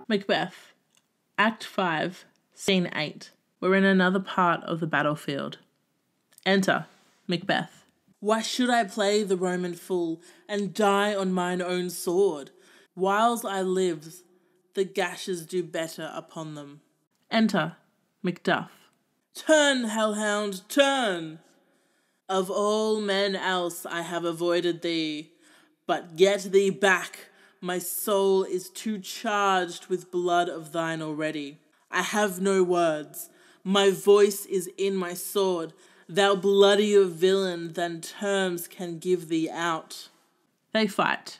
Macbeth, Act 5, Scene 8. We're in another part of the battlefield. Enter Macbeth. Why should I play the Roman fool and die on mine own sword? Whiles I live, the gashes do better upon them. Enter Macduff. Turn, hellhound, turn! Of all men else I have avoided thee, but get thee back. My soul is too charged with blood of thine already. I have no words. My voice is in my sword. Thou bloodier villain than terms can give thee out. They fight.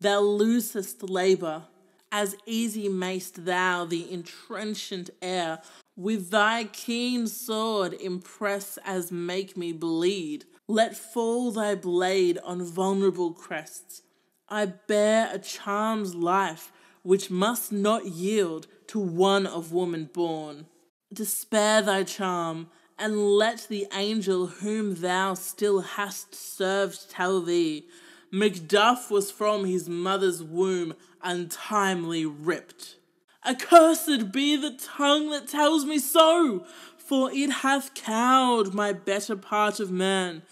Thou loosest labour. As easy mayst thou the intrenchant air with thy keen sword impress as make me bleed. Let fall thy blade on vulnerable crests. I bear a charm's life which must not yield to one of woman born. Despair thy charm, and let the angel whom thou still hast served tell thee, Macduff was from his mother's womb untimely ripped. Accursed be the tongue that tells me so, for it hath cowed my better part of man,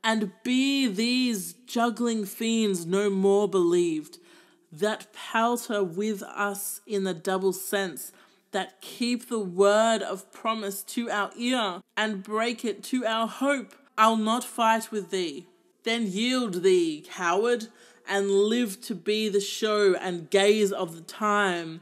and be these juggling fiends no more believed, that palter with us in the double sense, that keep the word of promise to our ear, and break it to our hope. I'll not fight with thee. Then yield thee, coward, and live to be the show and gaze of the time.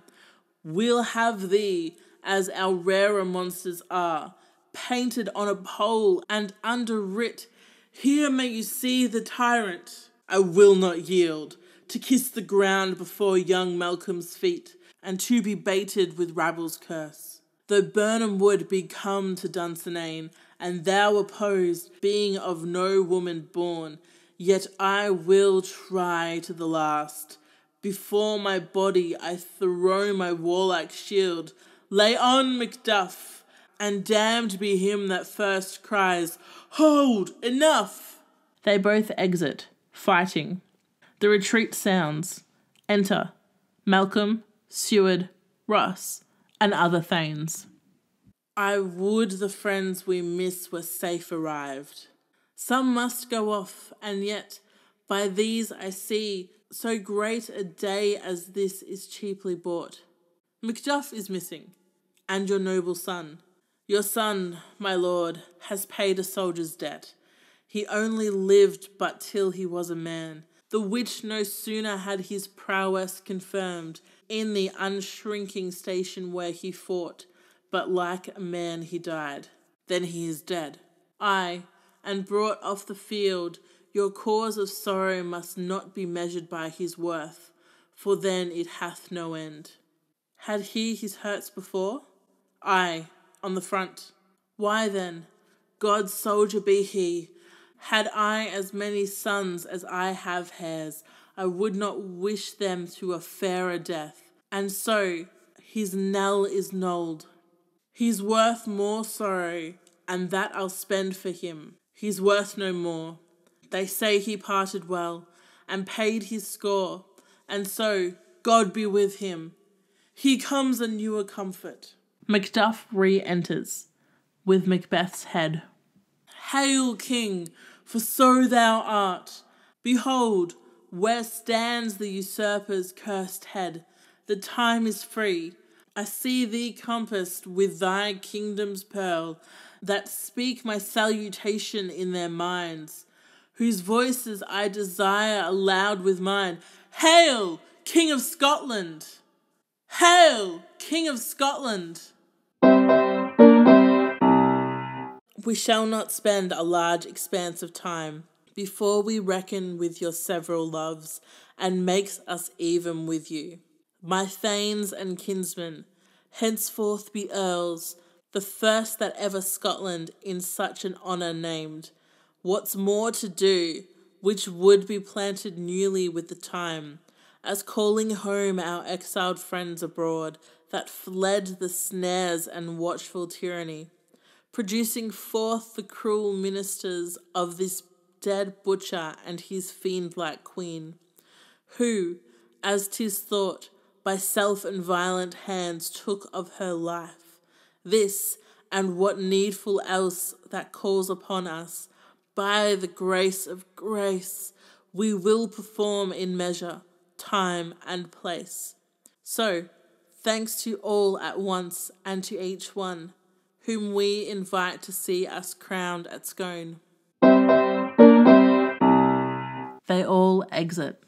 We'll have thee, as our rarer monsters are, painted on a pole and underwrit, here may you see the tyrant. I will not yield, to kiss the ground before young Malcolm's feet, and to be baited with Rabble's curse. Though Burnham would be come to Dunsinane, and thou opposed, being of no woman born, yet I will try to the last. Before my body I throw my warlike shield. Lay on, Macduff, and damned be him that first cries, Hold, enough! They both exit, fighting. The retreat sounds. Enter Malcolm, Seward, Ross, and other thanes. I would the friends we miss were safe arrived. Some must go off, and yet by these I see so great a day as this is cheaply bought. Macduff is missing, and your noble son. Your son, my lord, has paid a soldier's debt. He only lived but till he was a man, the which no sooner had his prowess confirmed in the unshrinking station where he fought, but like a man he died. Then he is dead. Aye, and brought off the field, your cause of sorrow must not be measured by his worth, for then it hath no end. Had he his hurts before? Aye, on the front. Why then, God's soldier be he. Had I as many sons as I have hairs, I would not wish them to a fairer death. And so his knell is knolled. He's worth more sorrow, and that I'll spend for him. He's worth no more. They say he parted well, and paid his score, and so God be with him. Here comes a newer comfort. Macduff re-enters, with Macbeth's head. Hail, King, for so thou art. Behold, where stands the usurper's cursed head. The time is free. I see thee compassed with thy kingdom's pearl, that speak my salutation in their minds, whose voices I desire aloud with mine. Hail, King of Scotland! Hail, King of Scotland! We shall not spend a large expanse of time before we reckon with your several loves, and makes us even with you. My thanes and kinsmen, henceforth be earls, the first that ever Scotland in such an honour named. What's more to do, which would be planted newly with the time, as calling home our exiled friends abroad, that fled the snares and watchful tyranny, producing forth the cruel ministers of this dead butcher and his fiend-like queen, who, as 'tis thought, by self and violent hands took of her life. This, and what needful else that calls upon us, by the grace of grace, we will perform in measure, time, and place. So, thanks to all at once and to each one, whom we invite to see us crowned at Scone. They all exit.